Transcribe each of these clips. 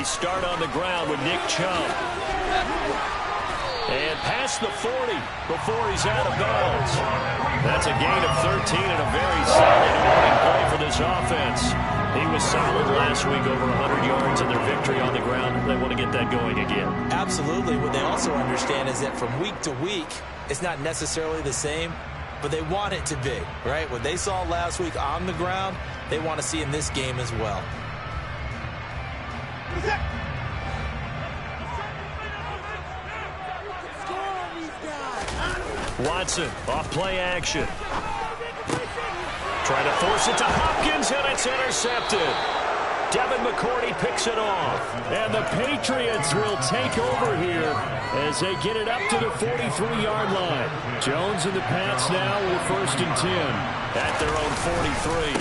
they start on the ground with Nick Chubb. And past the 40 before he's out of bounds. That's a gain of 13 and a very solid morning play for this offense. He was solid last week, over 100 yards in their victory on the ground. They want to get that going again. Absolutely. What they also understand is that from week to week, it's not necessarily the same, but they want it to be, right? What they saw last week on the ground, they want to see in this game as well. Watson, off play action. Trying to force it to Hopkins, and it's intercepted. Devin McCourty picks it off. And the Patriots will take over here as they get it up to the 43-yard line. Jones and the Pats now with 1st and 10 at their own 43.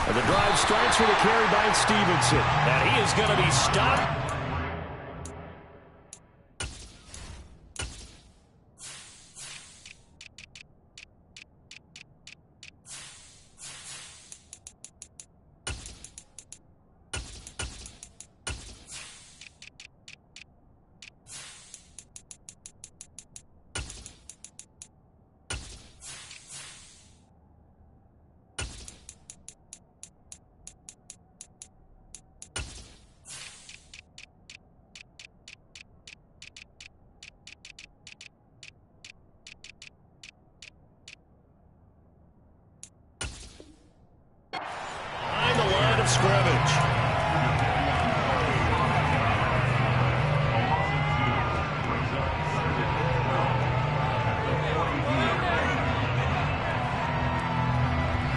And the drive starts with a carry by Stevenson. And he is going to be stopped. Scrimmage.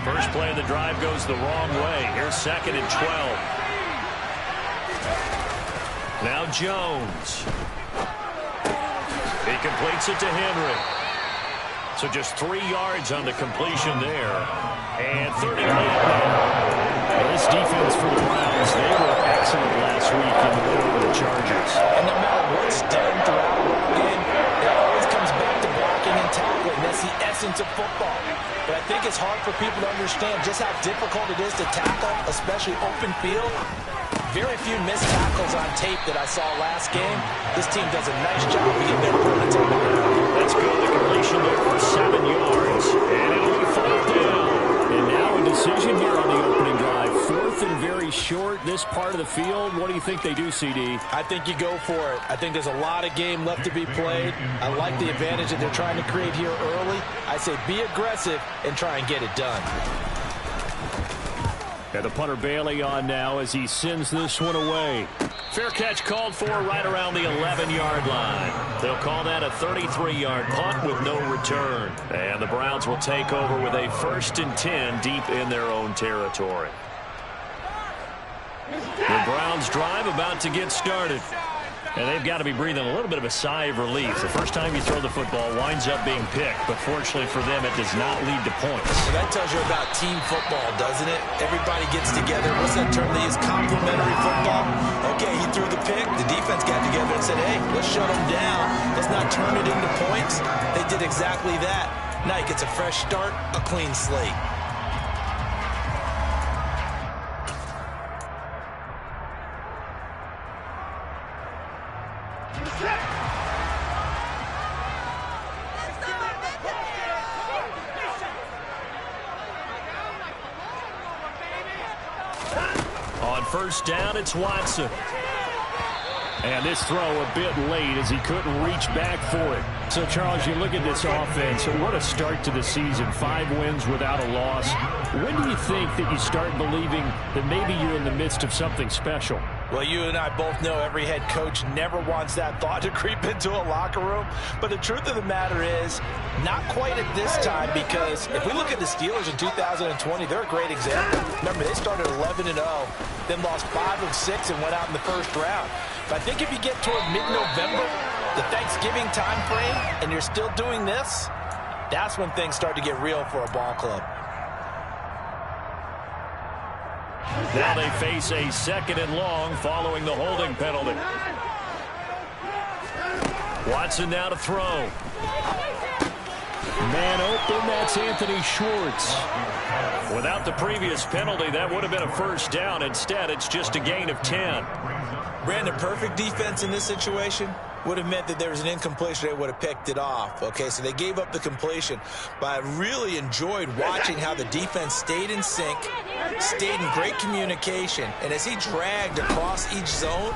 First play of the drive goes the wrong way. Here's 2nd and 12. Now Jones. He completes it to Henry. So just 3 yards on the completion there. And 30. This defense for the Browns, they were excellent last week in the win over the Chargers. And no matter what's done throughout the game, it always comes back to blocking and tackling. That's the essence of football. But I think it's hard for people to understand just how difficult it is to tackle, especially open field. Very few missed tackles on tape that I saw last game. This team does a nice job of getting their opponents on the ground. That's good. The completion there for 7 yards. And it'll be 4th down. And now a decision here on the opening drive. 4th and very short, this part of the field. What do you think they do, CD? I think you go for it. I think there's a lot of game left to be played. I like the advantage that they're trying to create here early. I say be aggressive and try and get it done. And the punter Bailey on now as he sends this one away. Fair catch called for right around the 11-yard line. They'll call that a 33-yard punt with no return. And the Browns will take over with a 1st and 10 deep in their own territory. The Browns drive about to get started. And they've got to be breathing a little bit of a sigh of relief. The first time you throw the football winds up being picked, but fortunately for them, it does not lead to points. Well, that tells you about team football, doesn't it? Everybody gets together. What's that term they use? Complementary football. Okay, he threw the pick. The defense got together and said, hey, let's shut him down. Let's not turn it into points. They did exactly that. Now he gets a fresh start, a clean slate. On 1st down, it's Watson. And this throw a bit late as he couldn't reach back for it. So, Charles, you look at this offense, what a start to the season. 5 wins without a loss. When do you think that you start believing that maybe you're in the midst of something special? Well, you and I both know every head coach never wants that thought to creep into a locker room. But the truth of the matter is, not quite at this time, because if we look at the Steelers in 2020, they're a great example. Remember, they started 11-0, then lost 5 of 6 and went out in the 1st round. But I think if you get toward mid-November, the Thanksgiving time frame, and you're still doing this, that's when things start to get real for a ball club. Now they face a 2nd and long following the holding penalty. Watson now to throw. Man open, that's Anthony Schwartz. Without the previous penalty, that would have been a 1st down. Instead, it's just a gain of 10. Brandon, perfect defense in this situation would have meant that there was an incompletion. They would have picked it off. Okay, so they gave up the completion. But I really enjoyed watching how the defense stayed in sync, stayed in great communication. And as he dragged across each zone,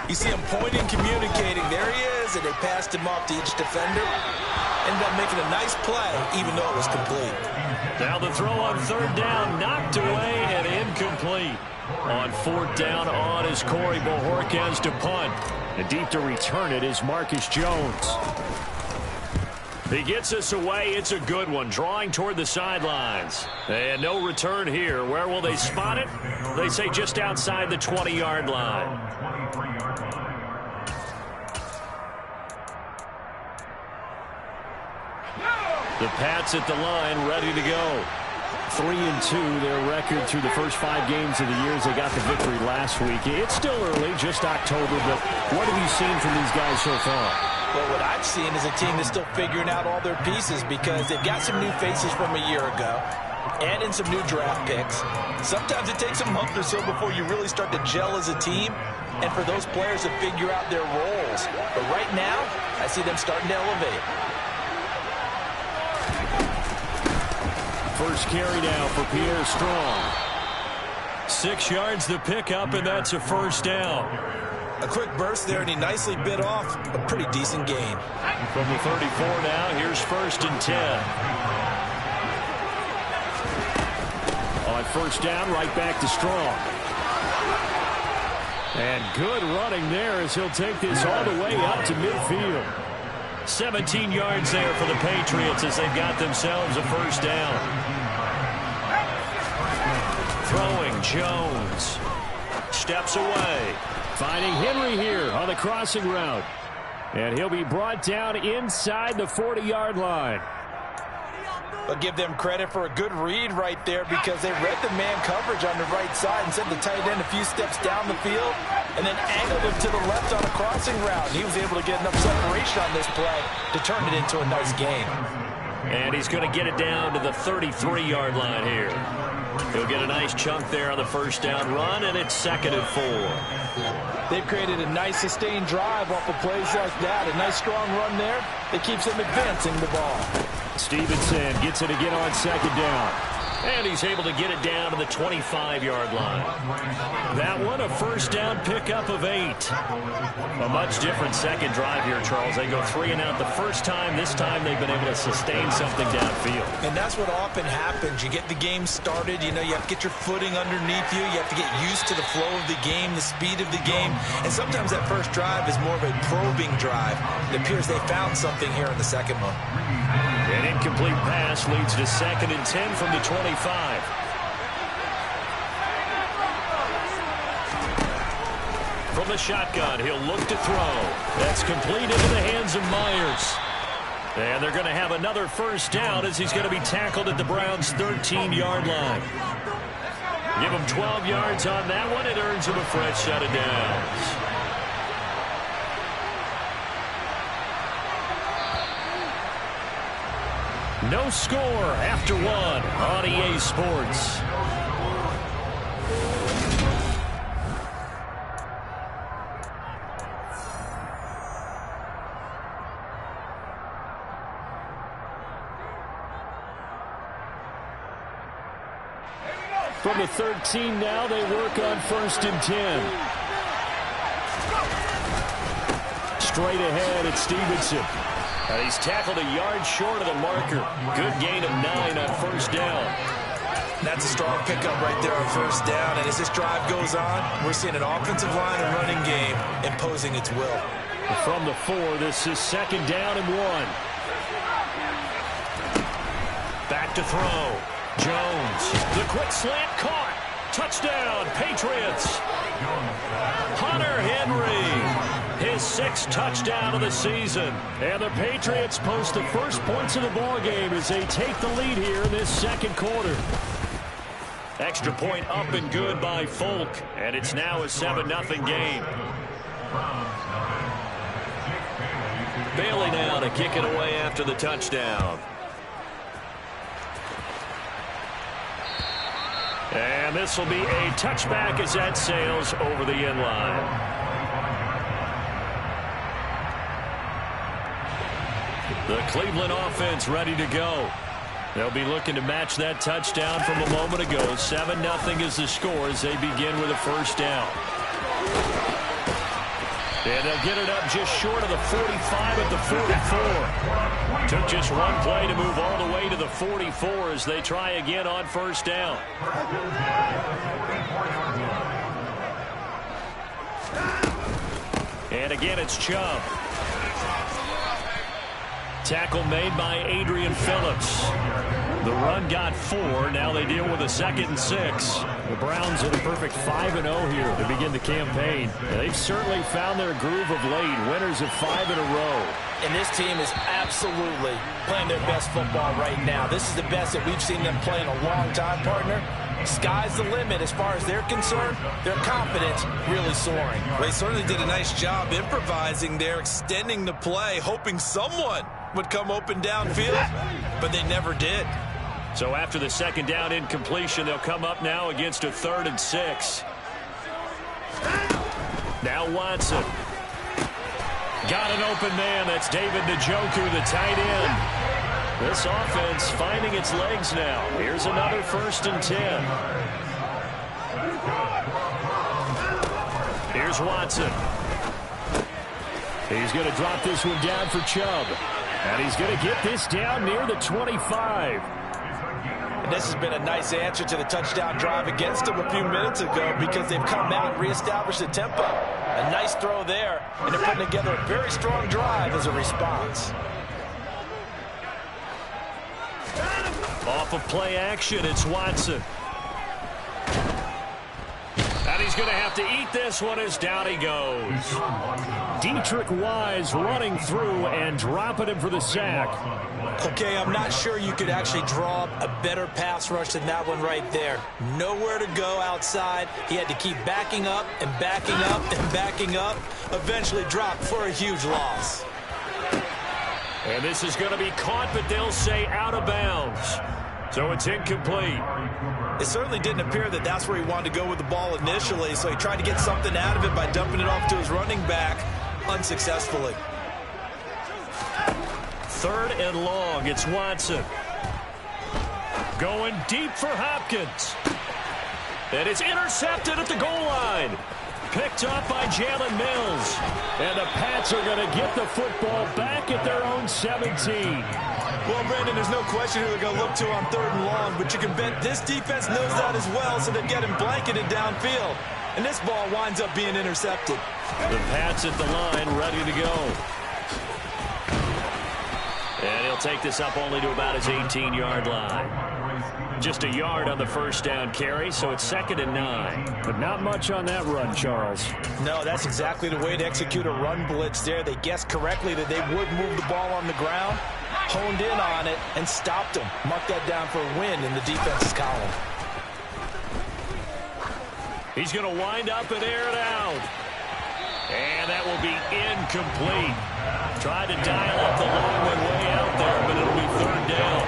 you see him pointing, communicating. There he is, and they passed him off to each defender. Ended up making a nice play, even though it was complete. Now the throw on third down, knocked away and incomplete. On fourth down on is Corey Bojorquez to punt. And deep to return it is Marcus Jones. He gets us away. It's a good one, drawing toward the sidelines. And no return here. Where will they spot it? They say just outside the 20-yard line. The Pats at the line, ready to go. 3-2, their record through the first 5 games of the year as they got the victory last week. It's still early, just October, but what have you seen from these guys so far? Well, what I've seen is a team that's still figuring out all their pieces because they've got some new faces from a year ago and in some new draft picks. Sometimes it takes a month or so before you really start to gel as a team and for those players to figure out their roles. But right now, I see them starting to elevate. First carry now for Pierre Strong. 6 yards the pickup, and that's a first down. A quick burst there, and he nicely bit off a pretty decent gain. From the 34 now, here's 1st and 10. On first down, right back to Strong. And good running there as he'll take this all the way up to midfield. 17 yards there for the Patriots as they've got themselves a first down. Throwing Jones. Steps away. Finding Henry here on the crossing route. And he'll be brought down inside the 40-yard line. But give them credit for a good read right there because they read the man coverage on the right side and sent the tight end a few steps down the field and then angled him to the left on a crossing route. And he was able to get enough separation on this play to turn it into a nice gain. And he's going to get it down to the 33-yard line here. He'll get a nice chunk there on the first down run, and it's 2nd and 4. They've created a nice sustained drive off of plays like that. A nice strong run there that keeps them advancing the ball. Stevenson gets it again on 2nd down. And he's able to get it down to the 25-yard line. That one, a first down pickup of 8. A much different second drive here, Charles. They go 3 and out the first time. This time they've been able to sustain something downfield. And that's what often happens. You get the game started. You know, you have to get your footing underneath you. You have to get used to the flow of the game, the speed of the game. And sometimes that first drive is more of a probing drive. It appears they found something here in the second one. An incomplete pass leads to 2nd and 10 from the 25. From the shotgun, he'll look to throw. That's complete into the hands of Myers. And they're going to have another first down as he's going to be tackled at the Browns' 13-yard line. Give him 12 yards on that one. It earns him a fresh set of downs. No score after 1 on EA Sports. From the 13 now, they work on 1st and 10. Straight ahead, it's Stevenson. He's tackled a yard short of the marker. Good gain of 9 on first down. That's a strong pickup right there on first down. And as this drive goes on, we're seeing an offensive line and running game imposing its will. From the 4, this is 2nd down and 1. Back to throw. Jones. The quick slant caught. Touchdown, Patriots. Hunter Henry. His 6th touchdown of the season. And the Patriots post the first points of the ball game as they take the lead here in this second quarter. Extra point up and good by Folk. And it's now a 7-0 game. Bailey now to kick it away after the touchdown. And this will be a touchback as that sails over the end line. The Cleveland offense ready to go. They'll be looking to match that touchdown from a moment ago. 7-0 is the score as they begin with a first down. And they'll get it up just short of the 45 at the 44. Took just one play to move all the way to the 44 as they try again on first down. And again, it's Chubb. Tackle made by Adrian Phillips. The run got 4. Now they deal with a 2nd and 6. The Browns at a perfect 5-0 here to begin the campaign. They've certainly found their groove of late. Winners of 5 in a row. And this team is absolutely playing their best football right now. This is the best that we've seen them play in a long time, partner. Sky's the limit as far as they're concerned. Their confidence really soaring. They certainly did a nice job improvising there, extending the play, hoping someone would come open downfield, but they never did. So after the 2nd down incompletion, they'll come up now against a 3rd and 6. Now Watson. Got an open man. That's David Njoku, the tight end. This offense finding its legs now. Here's another 1st and 10. Here's Watson. He's going to drop this one down for Chubb. And he's going to get this down near the 25. And this has been a nice answer to the touchdown drive against them a few minutes ago because they've come out and reestablished the tempo. A nice throw there, and they're putting together a very strong drive as a response. Off of play action, it's Watson. And he's going to have to eat this one as down he goes. Deatrich Wise running through and dropping him for the sack. Okay, I'm not sure you could actually draw up a better pass rush than that one right there. Nowhere to go outside. He had to keep backing up and backing up and backing up. Eventually dropped for a huge loss. And this is going to be caught, but they'll say out of bounds. So it's incomplete. It certainly didn't appear that that's where he wanted to go with the ball initially, so he tried to get something out of it by dumping it off to his running back unsuccessfully. 3rd and long, it's Watson. Going deep for Hopkins. And it's intercepted at the goal line. Picked off by Jalen Mills. And the Pats are going to get the football back at their own 17. Well, Brandon, there's no question who they're going to look to on 3rd and long, but you can bet this defense knows that as well, so they're getting blanketed downfield. And this ball winds up being intercepted. The Pats at the line, ready to go. And he'll take this up only to about his 18-yard line. Just a yard on the 1st down carry, so it's 2nd and 9. But not much on that run, Charles. No, that's exactly the way to execute a run blitz there. They guessed correctly that they would move the ball on the ground, honed in on it, and stopped them. Mark that down for a win in the defense's column. He's going to wind up and air it out. And that will be incomplete. Tried to dial up the long one way out there, but it'll be 3rd down.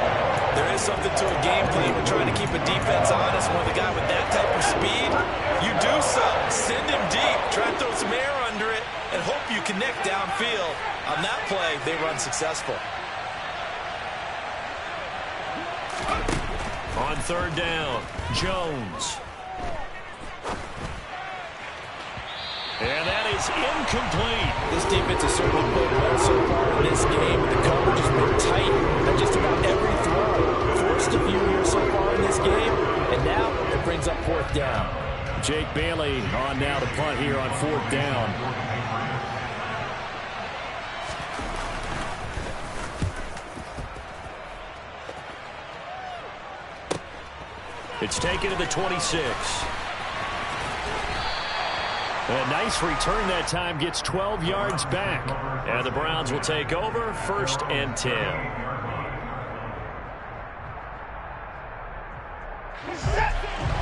There is something to a game plan with trying to keep a defense honest. When the guy with that type of speed, you do so. Send him deep. Try to throw some air under it and hope you connect downfield. On that play, they run successful. On 3rd down, Jones. And that is incomplete. This defense has certainly played well so far in this game. The coverage has been tight at just about every throw. Forced a few here so far in this game, and now it brings up 4th down. Jake Bailey on now to punt here on 4th down. It's taken to the 26. A nice return that time, gets 12 yards back. And the Browns will take over, 1st and 10.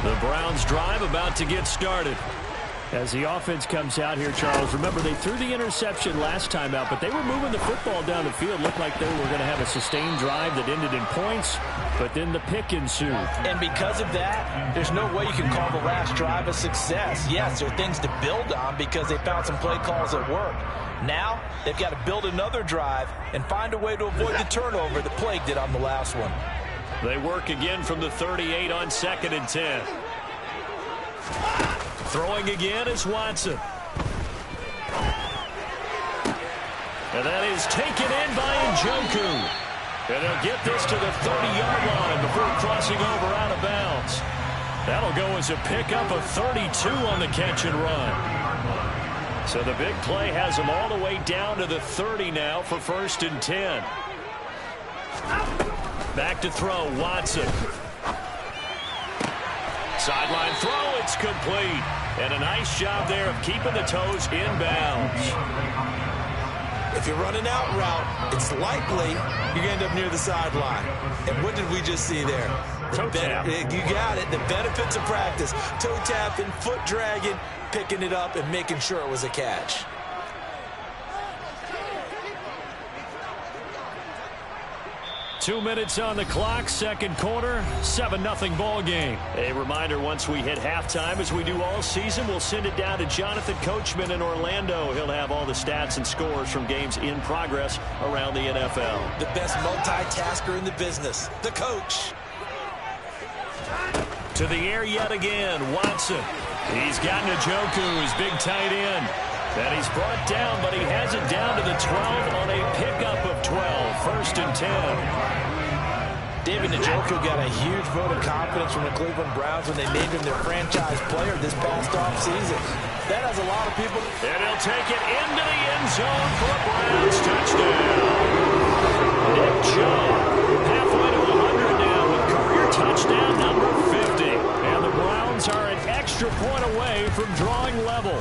The Browns drive about to get started. As the offense comes out here, Charles, remember they threw the interception last time out, but they were moving the football down the field. Looked like they were going to have a sustained drive that ended in points, but then the pick ensued. And because of that, there's no way you can call the last drive a success. Yes, there are things to build on because they found some play calls that work. Now, they've got to build another drive and find a way to avoid the turnover that plagued it on the last one. They work again from the 38 on 2nd and 10. Throwing again is Watson. And that is taken in by Njoku. And they'll get this to the 30-yard line before crossing over out of bounds. That'll go as a pickup of 32 on the catch and run. So the big play has them all the way down to the 30 now for 1st and 10. Back to throw, Watson. Sideline throw, it's complete. And a nice job there of keeping the toes in bounds. If you're running out route, it's likely you're going to end up near the sideline. And what did we just see there? Toe tap. You got it. The benefits of practice. Toe tapping, foot dragging, picking it up, and making sure it was a catch. 2 minutes on the clock, 2nd quarter, 7-0 ball game. A reminder, once we hit halftime, as we do all season, we'll send it down to Jonathan Coachman in Orlando. He'll have all the stats and scores from games in progress around the NFL. The best multitasker in the business, the coach. To the air yet again, Watson. He's got Njoku, his big tight end. And he's brought down, but he has it down to the 12 on a pickup of 12. 1st and 10. David Njoku got a huge vote of confidence from the Cleveland Browns when they named him their franchise player this past offseason. That has a lot of people. And he'll take it into the end zone for a Browns touchdown. Nick Chubb halfway to 100 now with career touchdown number 50. And the Browns are an extra point away from drawing level.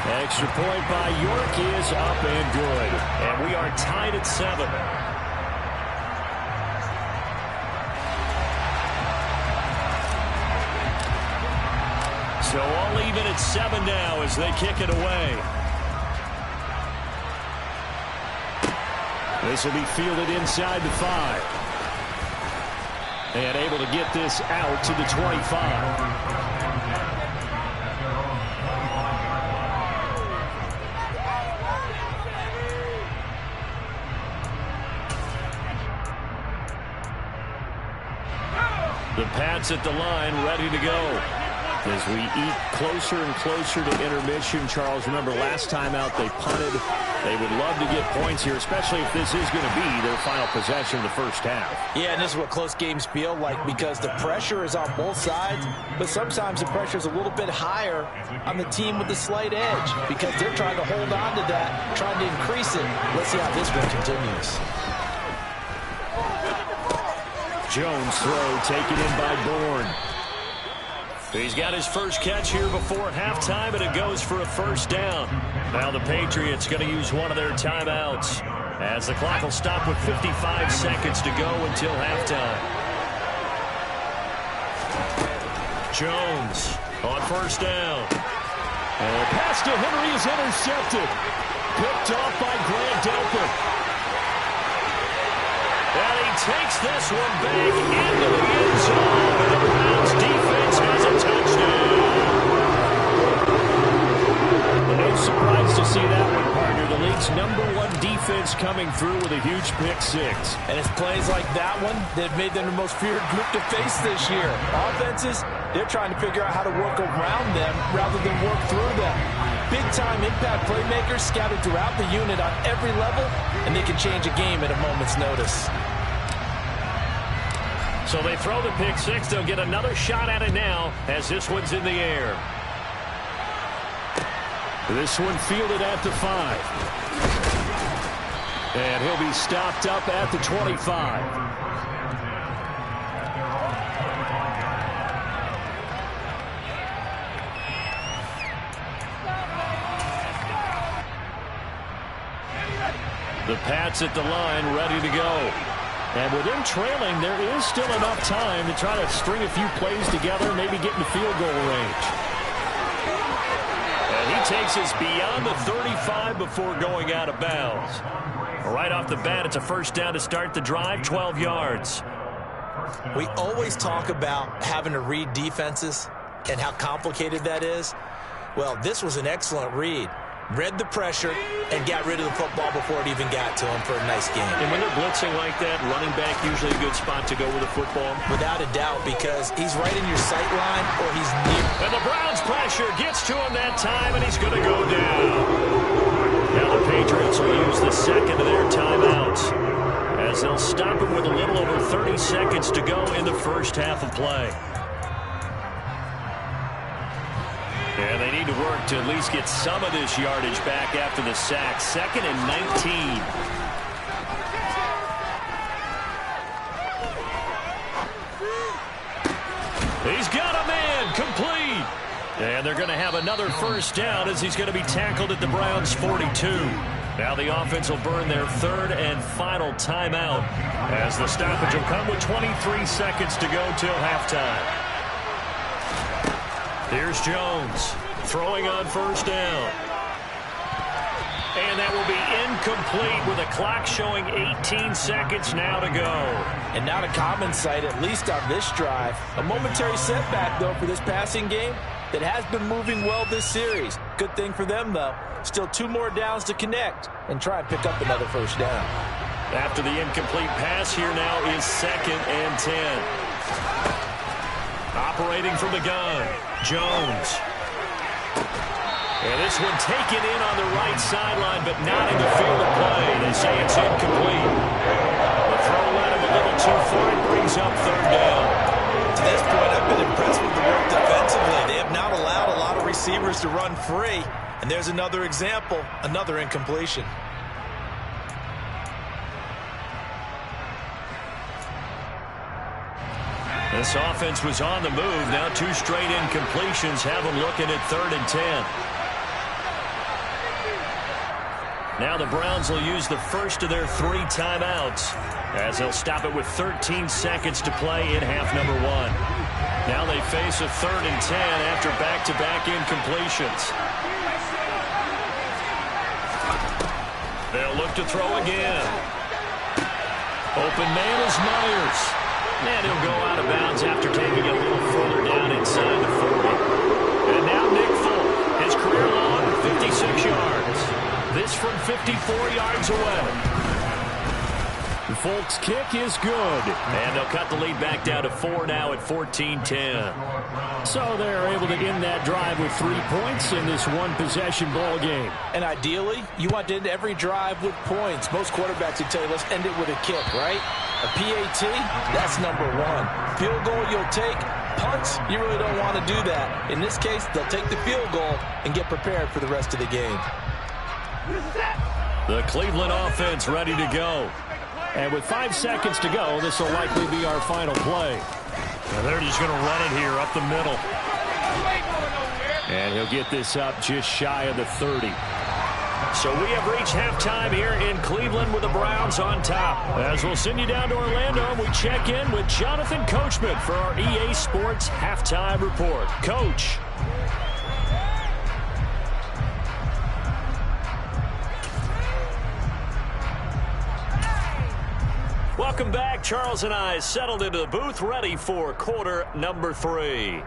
Extra point by York is up and good. And we are tied at 7. So all even at 7 now as they kick it away. This will be fielded inside the 5. And able to get this out to the 25. The Pats at the line, ready to go. As we eat closer and closer to intermission, Charles, remember last time out they punted. They would love to get points here, especially if this is going to be their final possession of the first half. Yeah, and this is what close games feel like because the pressure is on both sides, but sometimes the pressure is a little bit higher on the team with the slight edge because they're trying to hold on to that, trying to increase it. Let's see how this one continues. Jones throw taken in by Bourne. He's got his first catch here before halftime, and it goes for a first down. Now the Patriots going to use one of their timeouts as the clock will stop with 55 seconds to go until halftime. Jones on first down. And pass to Henry is intercepted. Picked off by Grant Delpit. And he takes this one back into the end zone. And the Browns defense has a touchdown. No surprise to see that one, partner. The league's #1 defense coming through with a huge pick 6. And it's plays like that one that made them the most feared group to face this year. Offenses, they're trying to figure out how to work around them rather than work through them. Big-time impact playmakers scattered throughout the unit on every level, and they can change a game at a moment's notice. So they throw the pick 6. They'll get another shot at it now as this one's in the air. This one fielded at the 5. And he'll be stopped up at the 25. The Pats at the line, ready to go. And with them trailing, there is still enough time to try to string a few plays together, maybe get in the field goal range. takes us beyond the 35 before going out of bounds. Right off the bat, it's a first down to start the drive, 12 yards. We always talk about having to read defenses and how complicated that is. Well, this was an excellent read. Read the pressure and got rid of the football before it even got to him for a nice game. And when they're blitzing like that, running back usually a good spot to go with the football. Without a doubt, because he's right in your sight line or he's near. And the Browns pressure gets to him that time, and he's going to go down. Now the Patriots will use the second of their timeouts, as they'll stop him with a little over 30 seconds to go in the first half of play. And they need to work to at least get some of this yardage back after the sack. 2nd and 19. He's got a man complete. And they're going to have another first down as he's going to be tackled at the Browns' 42. Now the offense will burn their 3rd and final timeout, as the stoppage will come with 23 seconds to go till halftime. Here's Jones throwing on first down. And that will be incomplete with a clock showing 18 seconds now to go. And not a common sight, at least on this drive. A momentary setback, though, for this passing game that has been moving well this series. Good thing for them, though. Still 2 more downs to connect and try and pick up another first down. After the incomplete pass, here now is 2nd and 10. Operating from the gun, Jones. And this one taken in on the right sideline, but not in the field of play. They say it's incomplete. The throw led him a little too far. It brings up 3rd down. To this point, I've been impressed with the work defensively. They have not allowed a lot of receivers to run free. And there's another example, another incompletion. This offense was on the move. Now 2 straight incompletions have them looking at 3rd and 10. Now the Browns will use the first of their 3 timeouts, as they'll stop it with 13 seconds to play in half number 1. Now they face a 3rd and 10 after back-to-back incompletions. They'll look to throw again. Open man is Myers. And he'll go out of bounds after taking it a little further down inside the 40. And now Nick Folk, his career long, 56 yards. This from 54 yards away. Folk's kick is good. And they'll cut the lead back down to 4 now at 14-10. So they're able to end that drive with 3 points in this one-possession ball game. And ideally, you want to end every drive with points. Most quarterbacks would tell you, let's end it with a kick, right? A PAT, that's number 1. Field goal you'll take. Punts, you really don't want to do that. In this case, they'll take the field goal and get prepared for the rest of the game. The Cleveland offense ready to go. And with 5 seconds to go, this will likely be our final play. And they're just going to run it here up the middle. And he'll get this up just shy of the 30. So we have reached halftime here in Cleveland with the Browns on top. As we'll send you down to Orlando, and we check in with Jonathan Coachman for our EA Sports Halftime Report. Coach. Welcome back. Charles and I settled into the booth, ready for quarter number 3.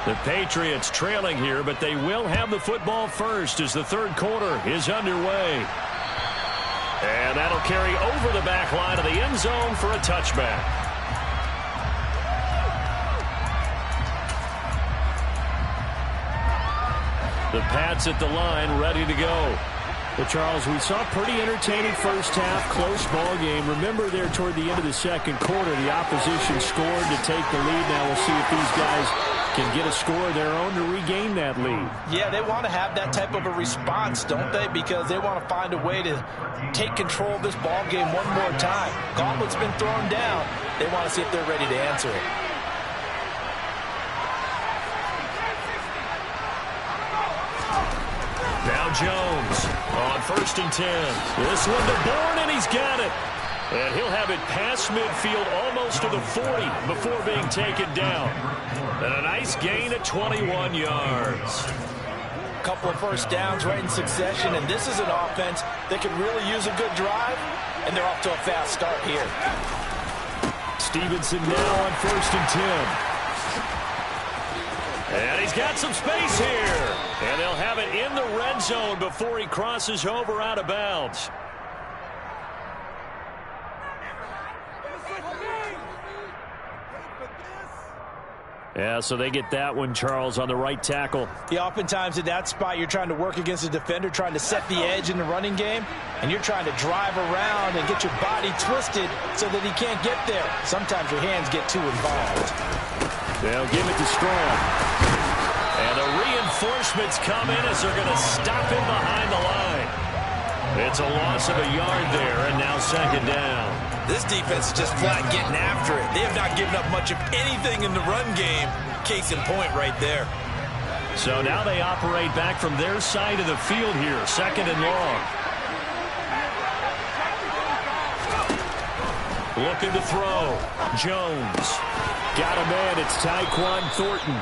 The Patriots trailing here, but they will have the football first as the 3rd quarter is underway. And that'll carry over the back line of the end zone for a touchback. The Pats at the line, ready to go. Well, Charles, we saw a pretty entertaining first half, close ball game. Remember there toward the end of the 2nd quarter, the opposition scored to take the lead. Now we'll see if these guys can get a score of their own to regain that lead. Yeah, they want to have that type of a response, don't they? Because they want to find a way to take control of this ball game one more time. Gauntlet's been thrown down. They want to see if they're ready to answer it. Now Jones on 1st and 10. This one to Bourne, and he's got it. And he'll have it past midfield almost to the 40 before being taken down. And a nice gain of 21 yards. Couple of first downs right in succession, and this is an offense that could really use a good drive, and they're off to a fast start here. Stevenson now on 1st and 10. And he's got some space here. And they'll have it in the red zone before he crosses over out of bounds. Yeah, so they get that one, Charles, on the right tackle. Yeah, oftentimes in that spot, you're trying to work against a defender, trying to set the edge in the running game, and you're trying to drive around and get your body twisted so that he can't get there. Sometimes your hands get too involved. They'll give it to Strong. And the reinforcements come in as they're going to stop him behind the line. It's a loss of a yard there, and now 2nd down. This defense is just flat getting after it. They have not given up much of anything in the run game. Case in point right there. So now they operate back from their side of the field here, 2nd and long. Looking to throw. Jones. Got a man. It's Tyquan Thornton.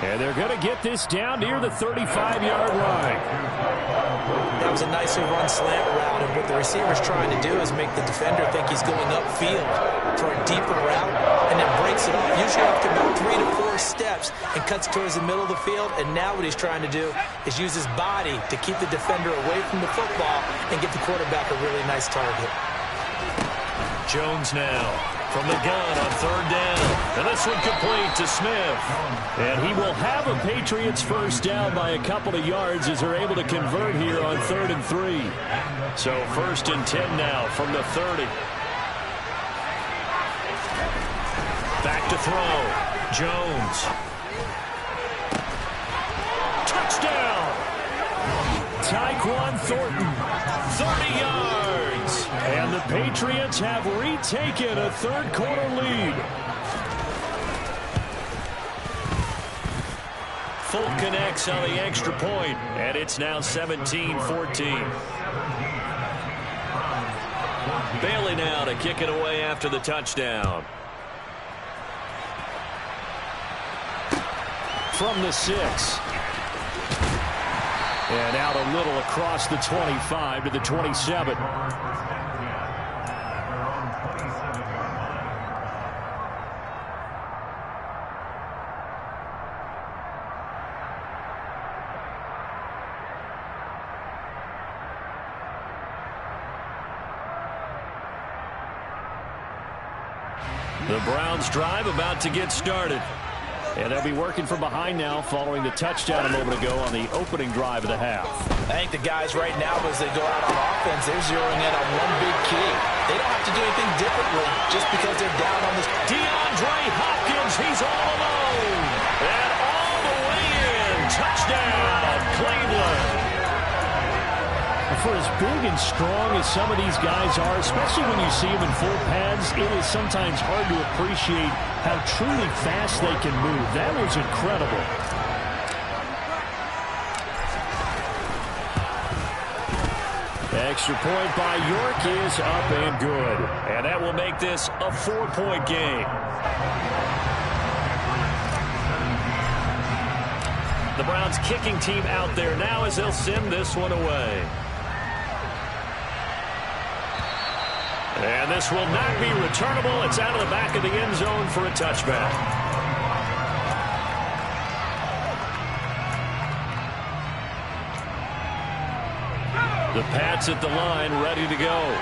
And they're going to get this down near the 35-yard line. That was a nicely run slant route, and what the receiver's trying to do is make the defender think he's going upfield for a deeper route, and then breaks it off, usually after about 3 to 4 steps, and cuts towards the middle of the field. And now what he's trying to do is use his body to keep the defender away from the football and get the quarterback a really nice target. Jones now from the gun on 3rd down. And this one complete to Smith. And he will have a Patriots first down by a couple of yards as they're able to convert here on 3rd and 3. So 1st and 10 now from the 30. Back to throw. Jones. Touchdown. Tyquan Thornton. 30 yards. And the Patriots have retaken a 3rd quarter lead. Folk connects on the extra point, and it's now 17-14. Bailey now to kick it away after the touchdown. From the 6. And out a little across the 25 to the 27. The Browns drive about to get started. And they'll be working from behind now following the touchdown a moment ago on the opening drive of the half. I think the guys right now, as they go out on offense, they're zeroing in on one big key. They don't have to do anything differently just because they're down on this. DeAndre Hopkins, he's all alone. And all the way in. Touchdown, Cleveland. For as big and strong as some of these guys are, especially when you see them in full pads, it is sometimes hard to appreciate how truly fast they can move. That was incredible. Extra point by York is up and good. And that will make this a 4-point game. The Browns kicking team out there now as they'll send this one away. And this will not be returnable. It's out of the back of the end zone for a touchback. The Pats at the line, ready to go.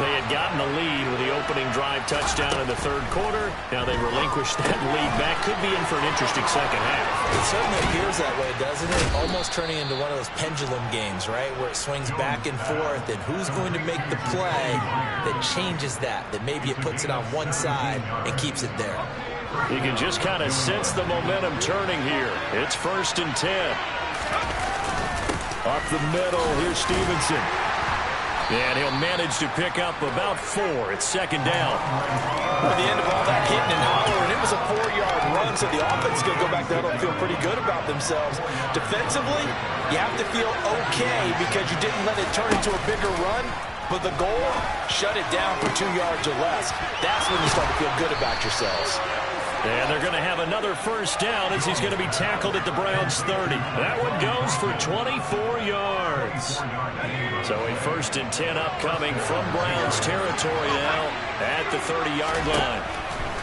They had gotten the lead with the opening drive touchdown in the 3rd quarter. Now they relinquished that lead back. Could be in for an interesting second half. It certainly appears that way, doesn't it? Almost turning into one of those pendulum games, right? Where it swings back and forth, and who's going to make the play that changes that maybe it puts it on one side and keeps it there. You can just kind of sense the momentum turning here. It's 1st and 10. Up the middle, here's Stevenson. And he'll manage to pick up about 4. It's 2nd down. At the end of all that hitting and hollering, it was a 4-yard run, so the offense is going to go back there and feel pretty good about themselves. Defensively, you have to feel okay because you didn't let it turn into a bigger run. But the goal, shut it down for 2 yards or less. That's when you start to feel good about yourselves. And they're going to have another first down as he's going to be tackled at the Browns' 30. That one goes for 24 yards. So a 1st and 10 upcoming from Browns territory now at the 30-yard line.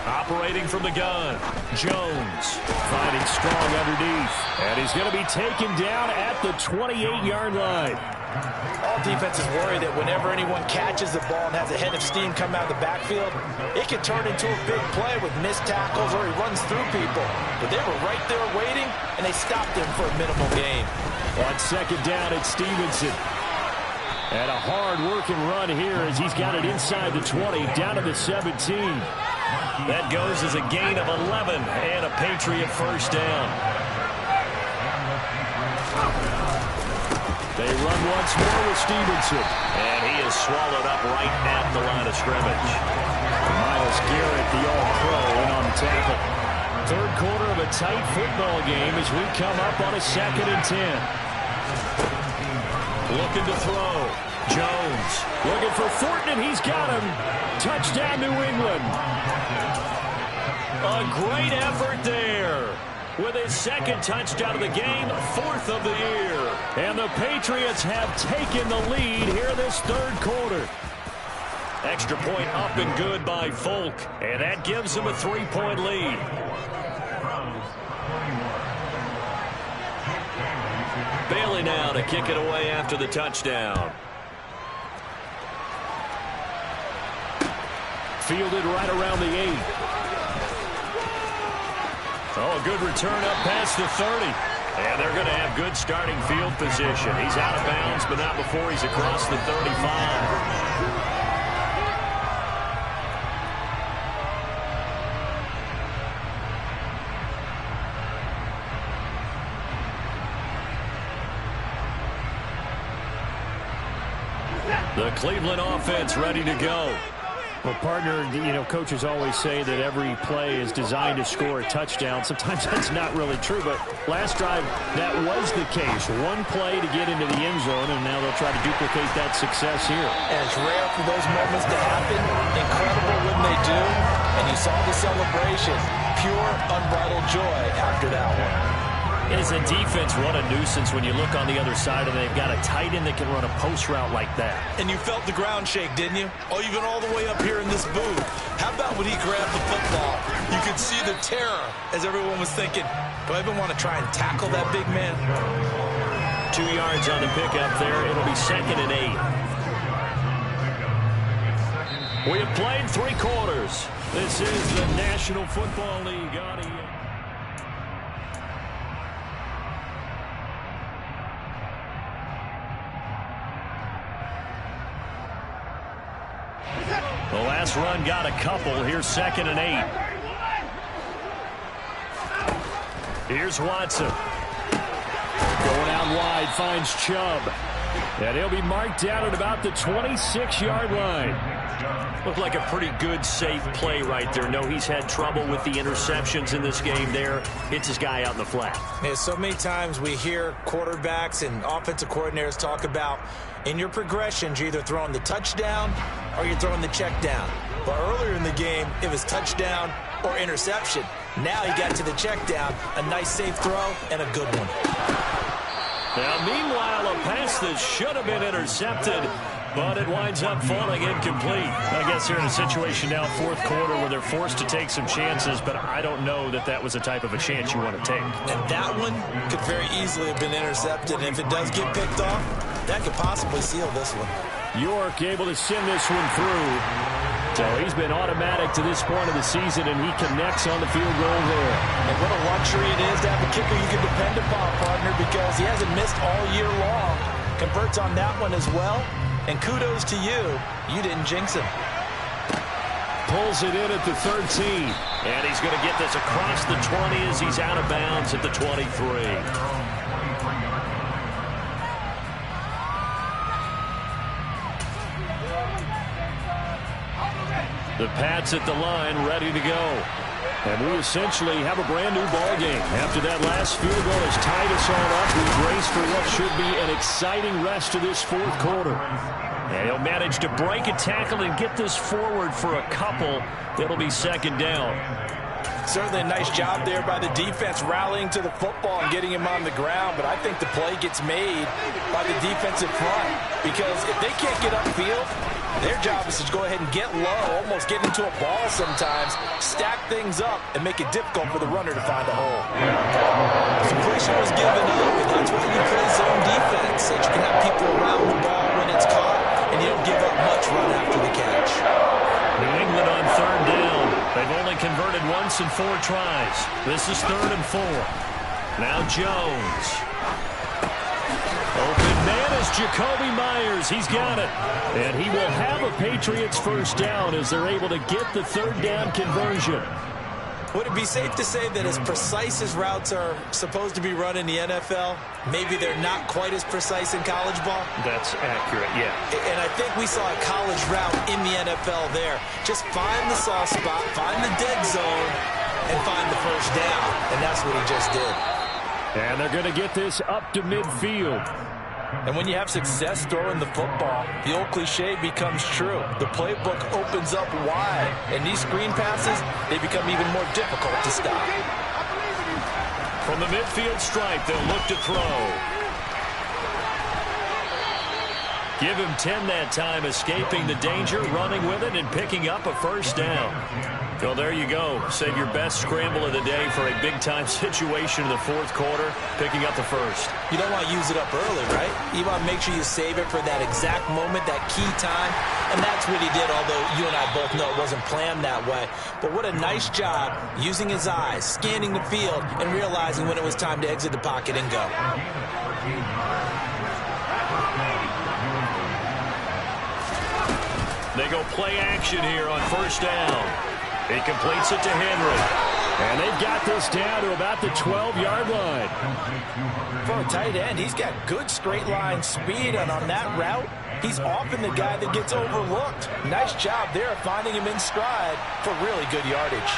Operating from the gun, Jones finding strong underneath. And he's going to be taken down at the 28-yard line. All defenses worry that whenever anyone catches the ball and has a head of steam come out of the backfield, it can turn into a big play with missed tackles or he runs through people. But they were right there waiting, and they stopped him for a minimal gain. On 2nd down, it's Stevenson. And a hard-working run here as he's got it inside the 20, down to the 17. That goes as a gain of 11 and a Patriot first down. They run once more with Stevenson. And he is swallowed up right at the line of scrimmage. Myles Garrett, the All-Pro, in on the tackle. 3rd quarter of a tight football game as we come up on a 2nd and 10. Looking to throw. Jones looking for Thornton, and he's got him. Touchdown, New England. A great effort there. With his 2nd touchdown of the game, 4th of the year. And the Patriots have taken the lead here this 3rd quarter. Extra point up and good by Folk. And that gives them a 3-point lead. Bailey now to kick it away after the touchdown. Fielded right around the 8. Oh, a good return up past the 30. And they're going to have good starting field position. He's out of bounds, but not before he's across the 35. The Cleveland offense ready to go. Well, partner, coaches always say that every play is designed to score a touchdown. Sometimes that's not really true, but last drive, that was the case. One play to get into the end zone, and now they'll try to duplicate that success here. And it's rare for those moments to happen. Incredible when they do. And you saw the celebration. Pure, unbridled joy after that one. As a defense, what a nuisance when you look on the other side and they've got a tight end that can run a post route like that. And you felt the ground shake, didn't you? Oh, even all the way up here in this booth. How about when he grabbed the football? You could see the terror as everyone was thinking, do I even want to try and tackle that big man? 2 yards on the pickup there. It'll be 2nd and 8. We have played 3 quarters. This is the National Football League audio. The last run got a couple. Here's 2nd and 8. Here's Watson. Going out wide, finds Chubb. And he'll be marked down at about the 26-yard line. Looked like a pretty good, safe play right there. No, he's had trouble with the interceptions in this game there. Hits his guy out in the flat. Yeah, so many times we hear quarterbacks and offensive coordinators talk about in your progressions, you're either throwing the touchdown or you're throwing the check down. But earlier in the game, it was touchdown or interception. Now he got to the check down, a nice safe throw, and a good one. Now, meanwhile, a pass that should have been intercepted, but it winds up falling incomplete. I guess they're in a situation now, 4th quarter, where they're forced to take some chances, but I don't know that that was the type of a chance you want to take. And that one could very easily have been intercepted. And if it does get picked off, that could possibly seal this one. York able to send this one through. So he's been automatic to this point of the season, and he connects on the field goal there. And what a luxury it is to have a kicker you can depend upon, partner, because he hasn't missed all year long. Converts on that one as well. And kudos to you. You didn't jinx him. Pulls it in at the 13. And he's going to get this across the 20 as he's out of bounds at the 23. The Pats at the line, ready to go. And we essentially have a brand new ball game. After that last field goal has tied us all up, we brace for what should be an exciting rest of this fourth quarter. And he'll manage to break a tackle and get this forward for a couple. It'll be second down. Certainly a nice job there by the defense rallying to the football and getting him on the ground, but I think the play gets made by the defensive front because if they can't get upfield, their job is to go ahead and get low, almost get into a ball sometimes, stack things up, and make it difficult for the runner to find a hole. Some pressure was given up, and that's why you play zone defense, so you can have people around the ball when it's caught, and you don't give up much run after the catch. New England on third down. They've only converted once in 4 tries. This is 3rd and 4. Now Jones. Open man is Jacoby Myers. He's got it. And he will have a Patriots first down as they're able to get the 3rd down conversion. Would it be safe to say that as precise as routes are supposed to be run in the NFL, maybe they're not quite as precise in college ball? That's accurate, yeah. And I think we saw a college route in the NFL there. Just find the soft spot, find the dead zone, and find the first down. And that's what he just did. And they're going to get this up to midfield. And when you have success throwing the football, the old cliche becomes true. The playbook opens up wide, and these screen passes, they become even more difficult to stop. From the midfield stripe, they'll look to throw. Give him 10 that time, escaping the danger, running with it, and picking up a first down. Well, there you go. Save your best scramble of the day for a big-time situation in the fourth quarter, picking up the first. You don't want to use it up early, right? You want to make sure you save it for that exact moment, that key time, and that's what he did, although you and I both know it wasn't planned that way. But what a nice job using his eyes, scanning the field, and realizing when it was time to exit the pocket and go. They go play action here on first down. He completes it to Henry. And they've got this down to about the 12-yard line. For a tight end, he's got good straight line speed, and on that route, he's often the guy that gets overlooked. Nice job there finding him in stride for really good yardage.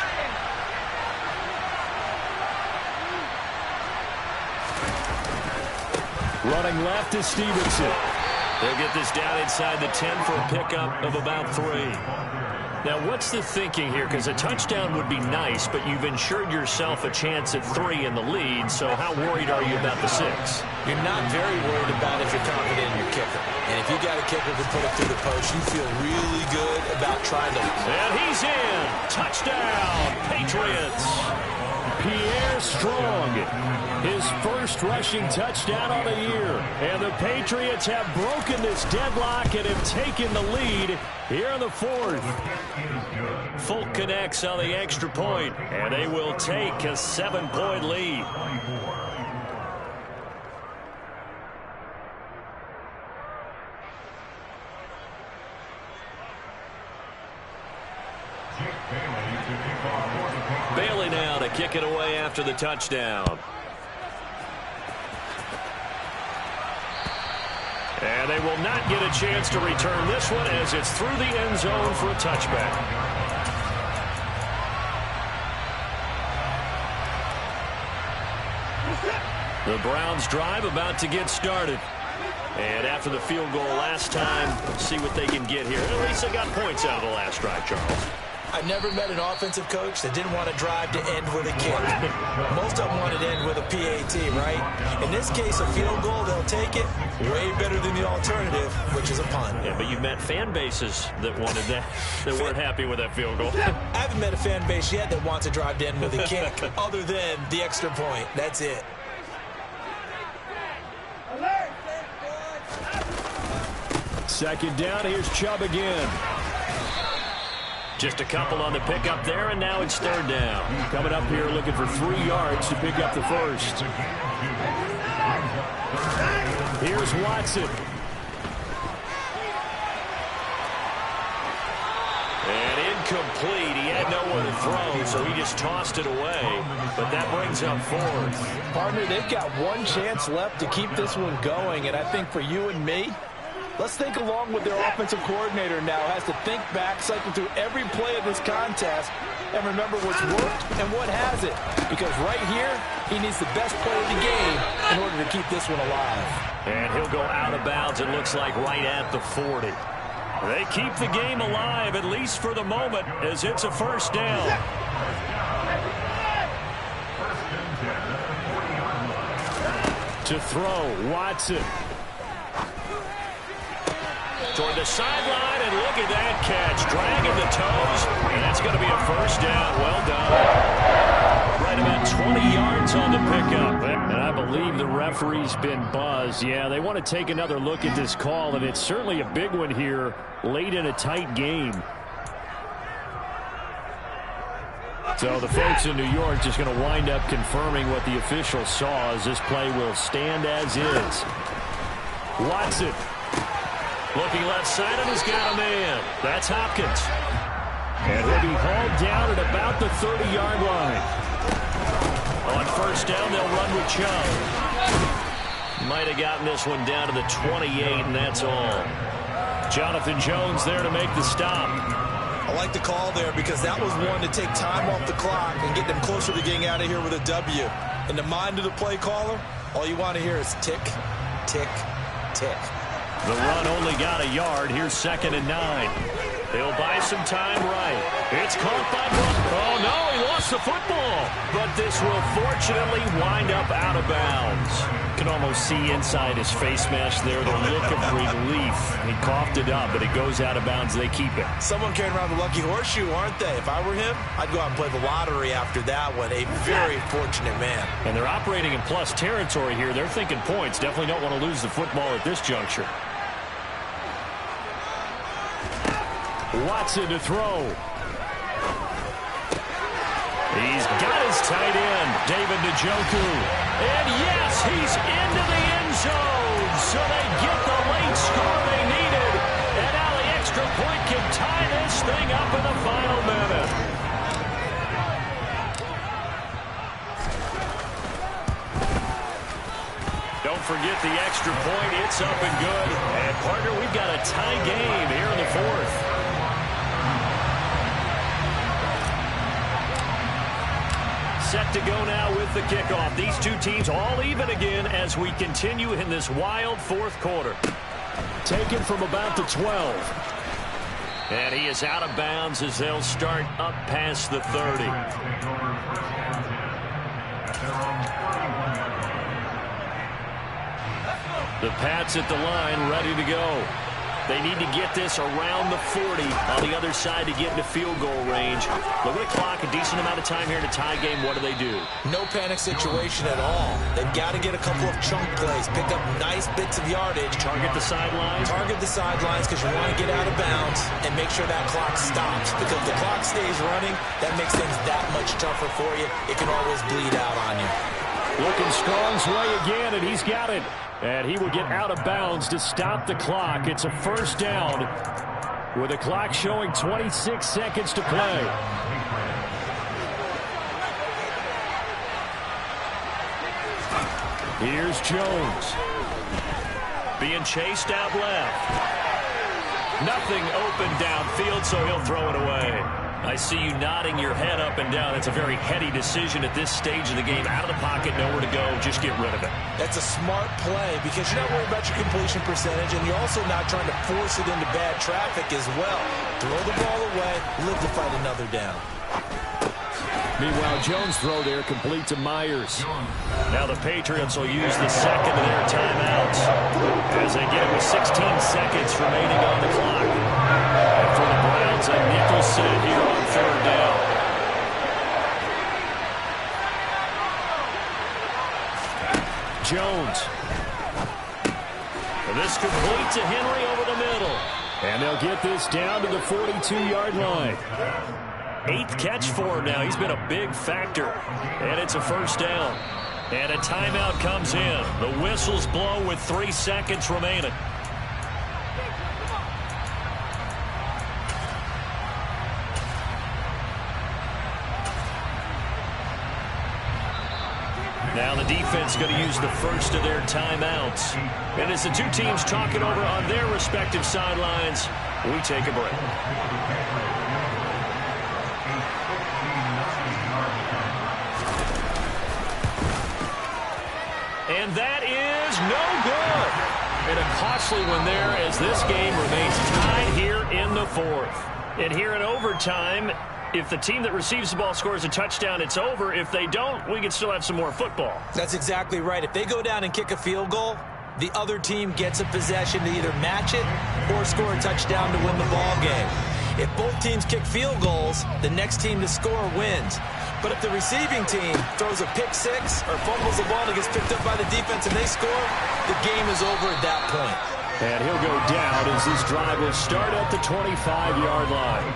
Running left is Stevenson. They'll get this down inside the 10 for a pickup of about 3. Now, what's the thinking here? Because a touchdown would be nice, but you've ensured yourself a chance at 3 in the lead, so how worried are you about the 6? You're not very worried about if you're confident in your kicker. And if you got a kicker who put it through the post, you feel really good about trying to... And he's in. Touchdown, Patriots. Pierre Strong, his first rushing touchdown on the year. And the Patriots have broken this deadlock and have taken the lead here in the fourth. Folk connects on the extra point, and they will take a 7-point lead. Bailey now to kick it away after the touchdown. And they will not get a chance to return this one as it's through the end zone for a touchback. The Browns drive about to get started. And after the field goal last time, let's see what they can get here. At least they got points out of the last drive, Charles. I've never met an offensive coach that didn't want to drive to end with a kick. Most of them wanted to end with a PAT, right? In this case, a field goal, they'll take it. Way better than the alternative, which is a punt. Yeah, but you've met fan bases that wanted that, that weren't happy with that field goal. I haven't met a fan base yet that wants to drive to end with a kick, other than the extra point. That's it. Second down, here's Chubb again. Just a couple on the pickup there, and now it's third down. Coming up here looking for 3 yards to pick up the first. Here's Watson. And incomplete. He had nowhere to throw, so he just tossed it away. But that brings up fourth. Partner, they've got one chance left to keep this one going, and I think for you and me, let's think along with their offensive coordinator now. Has to think back, cycle through every play of this contest, and remember what's worked and what hasn't. Because right here, he needs the best play of the game in order to keep this one alive. And he'll go out of bounds, it looks like, right at the 40. They keep the game alive, at least for the moment, as it's a first down. To throw, Watson. Toward the sideline, and look at that catch. Dragging the toes, and that's going to be a first down. Well done. Right about 20 yards on the pickup. And I believe the referee's been buzzed. Yeah, they want to take another look at this call, and it's certainly a big one here late in a tight game. So the folks in New York just going to wind up confirming what the official saw, as this play will stand as is. Watson. Looking left side, and he's got a man. That's Hopkins. And he'll be hauled down at about the 30-yard line. On first down, they'll run with Chubb. Might have gotten this one down to the 28, and that's all. Jonathan Jones there to make the stop. I like the call there because that was one to take time off the clock and get them closer to getting out of here with a W. In the mind of the play caller, all you want to hear is tick, tick, tick. The run only got a yard. Here's 2nd and 9. They'll buy some time right. It's caught by Brook. Oh, no, he lost the football. But this will fortunately wind up out of bounds. You can almost see inside his face mask there the look of relief. He coughed it up, but it goes out of bounds. They keep it. Someone carrying around the lucky horseshoe, aren't they? If I were him, I'd go out and play the lottery after that one. A very fortunate man. And they're operating in plus territory here. They're thinking points. Definitely don't want to lose the football at this juncture. Watson to throw. He's got his tight end, David Njoku. And yes, he's into the end zone. So they get the late score they needed. And now the extra point can tie this thing up in the final minute. Don't forget the extra point. It's up and good. And, partner, we've got a tie game here in the 4th. Set to go now with the kickoff. These two teams all even again as we continue in this wild 4th quarter. Taken from about the 12. And he is out of bounds as they'll start up past the 30. The Pats at the line, ready to go. They need to get this around the 40 on the other side to get into field goal range. Look at the clock, a decent amount of time here in a tie game. What do they do? No panic situation at all. They've got to get a couple of chunk plays, pick up nice bits of yardage. Target the sidelines? Target the sidelines because you want to get out of bounds and make sure that clock stops. Because if the clock stays running, that makes things that much tougher for you. It can always bleed out on you. Looking Strong's way again, and he's got it. And he will get out of bounds to stop the clock. It's a first down with the clock showing 26 seconds to play. Here's Jones. Being chased out left. Nothing open downfield, so he'll throw it away. I see you nodding your head up and down. It's a very heady decision at this stage of the game. Out of the pocket, nowhere to go. Just get rid of it. That's a smart play because you're not worried about your completion percentage, and you're also not trying to force it into bad traffic as well. Throw the ball away, live to fight another down. Meanwhile, Jones' throw there complete to Myers. Now the Patriots will use the second of their timeouts as they get it with 16 seconds remaining on the clock. And for the Browns, a nickel set here on 3rd down. Jones. And this complete to Henry over the middle. And they'll get this down to the 42-yard line. 8th catch for him now. He's been a big factor. And it's a first down. And a timeout comes in. The whistles blow with 3 seconds remaining. Now the defense going to use the first of their timeouts. And as the two teams talk it over on their respective sidelines, we take a break. And that is no good. And a costly one there as this game remains tied here in the fourth. And here in overtime, if the team that receives the ball scores a touchdown, it's over. If they don't, we can still have some more football. That's exactly right. If they go down and kick a field goal, the other team gets a possession to either match it or score a touchdown to win the ball game. If both teams kick field goals, the next team to score wins. But if the receiving team throws a pick six or fumbles the ball and gets picked up by the defense and they score, the game is over at that point. And he'll go down as this drive will start at the 25-yard line.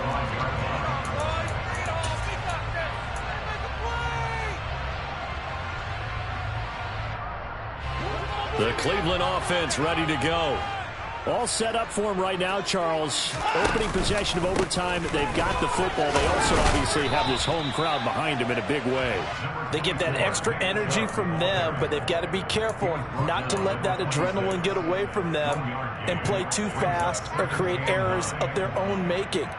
The Cleveland offense ready to go. All set up for him right now, Charles. Opening possession of overtime. They've got the football. They also obviously have this home crowd behind them in a big way. They get that extra energy from them, but they've got to be careful not to let that adrenaline get away from them and play too fast or create errors of their own making.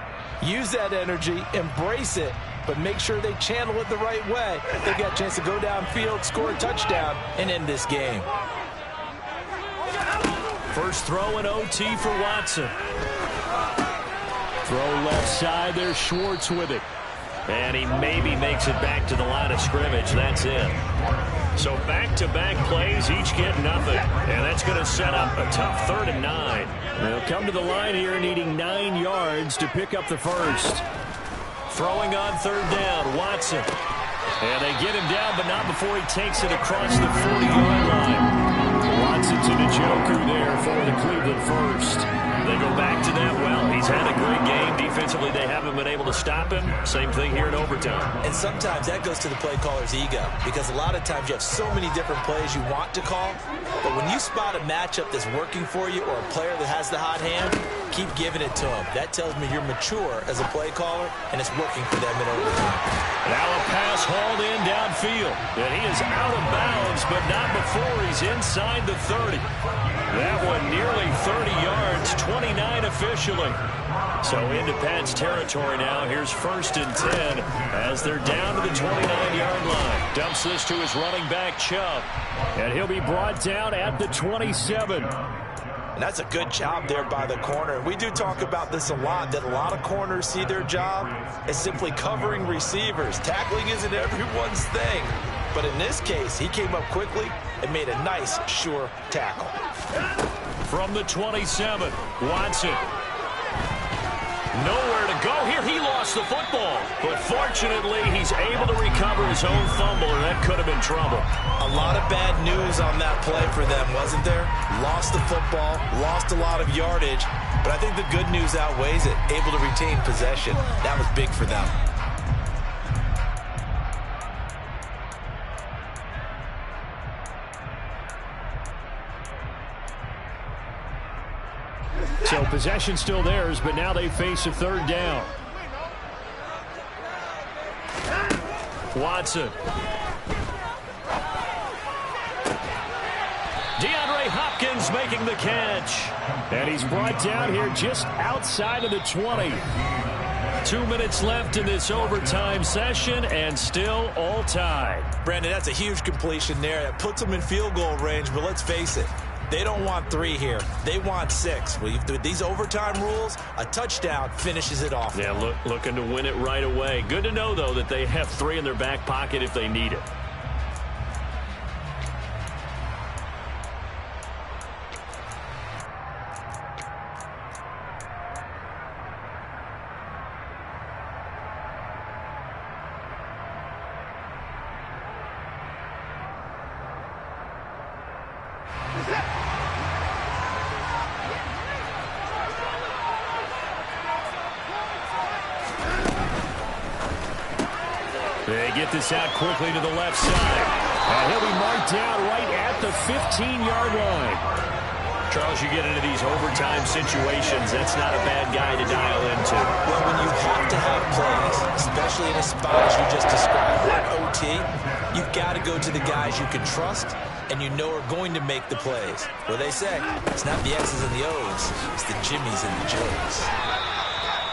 Use that energy, embrace it, but make sure they channel it the right way. They've got a chance to go downfield, score a touchdown, and end this game. First throw in OT for Watson. Throw left side. There's Schwartz with it. And he maybe makes it back to the line of scrimmage. That's it. So back-to-back plays, each get nothing. And that's going to set up a tough 3rd and 9. They'll come to the line here needing 9 yards to pick up the first. Throwing on 3rd down, Watson. And they get him down, but not before he takes it across the 40-yard line. Watson's in a joker there for the Cleveland first. They go back to that. Well, he's had a great game. Defensively, they haven't been able to stop him. Same thing here in overtime. And sometimes that goes to the play caller's ego, because a lot of times you have so many different plays you want to call, but when you spot a matchup that's working for you or a player that has the hot hand, keep giving it to him. That tells me you're mature as a play caller, and it's working for them in overtime. Now a pass hauled in downfield. And he is out of bounds, but not before he's inside the 30. That one nearly 30 yards, 29 officially. So into Pat's territory now. Here's 1st and 10 as they're down to the 29-yard line. Dumps this to his running back, Chubb. And he'll be brought down at the 27. And that's a good job there by the corner. We do talk about this a lot, that a lot of corners see their job as simply covering receivers. Tackling isn't everyone's thing. But in this case, he came up quickly and made a nice, sure tackle. From the 27, Watson. Nowhere to go here. He lost the football. But fortunately, he's able to recover his own fumble, and that could have been trouble. A lot of bad news on that play for them, wasn't there? Lost the football, lost a lot of yardage, but I think the good news outweighs it. Able to retain possession. That was big for them. So possession still theirs, but now they face a 3rd down. Watson. DeAndre Hopkins making the catch. And he's brought down here just outside of the 20. 2 minutes left in this overtime session, and still all tied. Brandon, that's a huge completion there. That puts them in field goal range, but let's face it. They don't want 3 here. They want 6. With these overtime rules, a touchdown finishes it off. Yeah, looking to win it right away. Good to know, though, that they have 3 in their back pocket if they need it. They get this out quickly to the left side. And he'll be marked down right at the 15-yard line. Charles, you get into these overtime situations, that's not a bad guy to dial into. Well, when you have to have plays, especially in a spot as you just described, like OT, you've got to go to the guys you can trust and you know are going to make the plays. Well, they say, it's not the X's and the O's, it's the Jimmies and the Joes.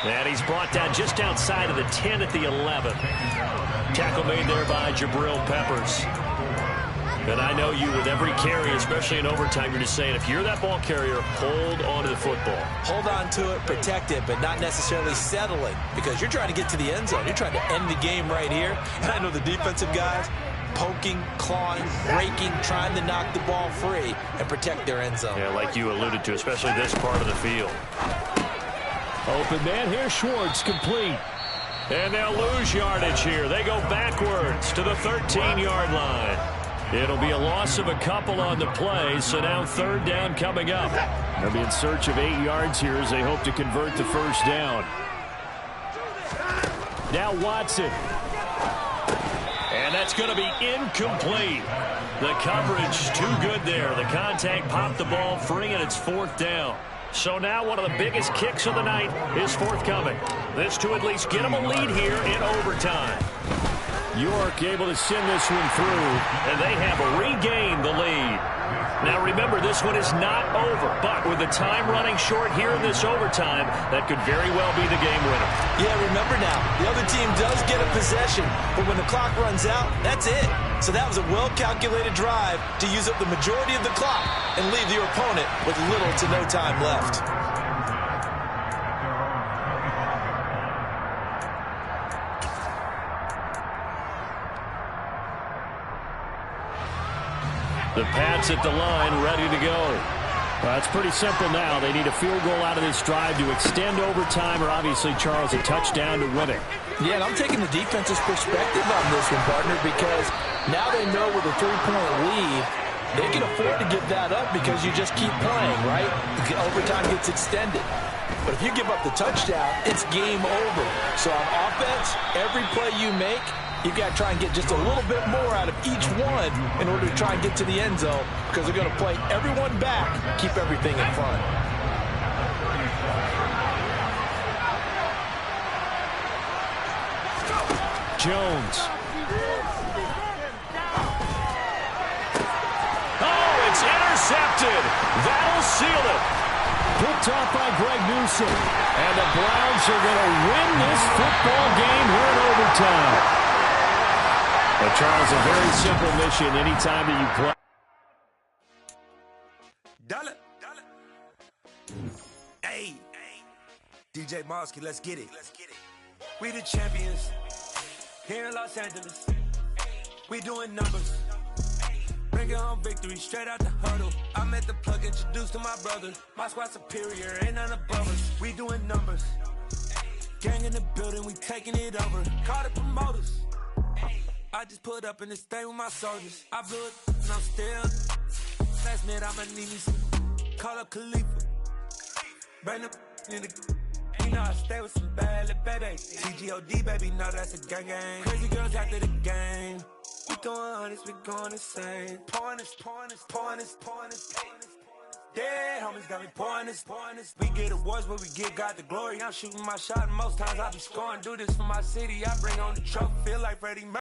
And he's brought down just outside of the 10 at the 11. Tackle made there by Jabril Peppers. And I know you, with every carry, especially in overtime, you're just saying, if you're that ball carrier, hold on to the football. Hold on to it, protect it, but not necessarily settling, because you're trying to get to the end zone. You're trying to end the game right here. And I know the defensive guys poking, clawing, breaking, trying to knock the ball free and protect their end zone. Yeah, like you alluded to, especially this part of the field. Open man here, Schwartz, complete. And they'll lose yardage here. They go backwards to the 13-yard line. It'll be a loss of a couple on the play, so now third down coming up. They'll be in search of 8 yards here as they hope to convert the first down. Now Watson. And that's going to be incomplete. The coverage too good there. The contact popped the ball free, and it's fourth down. So now one of the biggest kicks of the night is forthcoming. This to at least get them a lead here in overtime. York able to send this one through, and they have regained the lead. Now remember, this one is not over, but with the time running short here in this overtime, that could very well be the game winner. Yeah, remember now, the other team does get a possession, but when the clock runs out, that's it. So that was a well-calculated drive to use up the majority of the clock and leave your opponent with little to no time left. The Pats at the line, ready to go. Well, it's pretty simple now. They need a field goal out of this drive to extend overtime, or obviously, Charles, a touchdown to win it. Yeah, and I'm taking the defense's perspective on this one, partner, because now they know with a 3-point lead, they can afford to give that up because you just keep playing, right? Overtime gets extended. But if you give up the touchdown, it's game over. So on offense, every play you make, you've got to try and get just a little bit more out of each one in order to try and get to the end zone, because they're going to play everyone back, keep everything in front. Jones. Oh, it's intercepted. That'll seal it. Picked off by Greg Newsome. And the Browns are going to win this football game here in overtime. But, Charles, a very simple mission anytime that you play. Dollar. Hey, DJ Mosky, let's get it. We the champions here in Los Angeles. We doing numbers. Bringing home victory straight out the huddle. I'm at the plug, introduced to my brother. My squad superior, ain't none above us. We doing numbers. Gang in the building, we taking it over. Call the promoters. I just put up in this thing with my soldiers. I blew it and I'm still. Last minute I'ma need me some. Call up Khalifa. Bring them in the. You know I stay with some bad little baby. TGOD baby, no that's a gang gang. Crazy girls after the game. We throwing hundreds, we going insane. Pouring this. Dead homies got me pouring this. We get awards, but we give God the glory. I'm shooting my shot, and most times I be scoring. Do this for my city, I bring on the trophy. Feel like Freddie Mercury.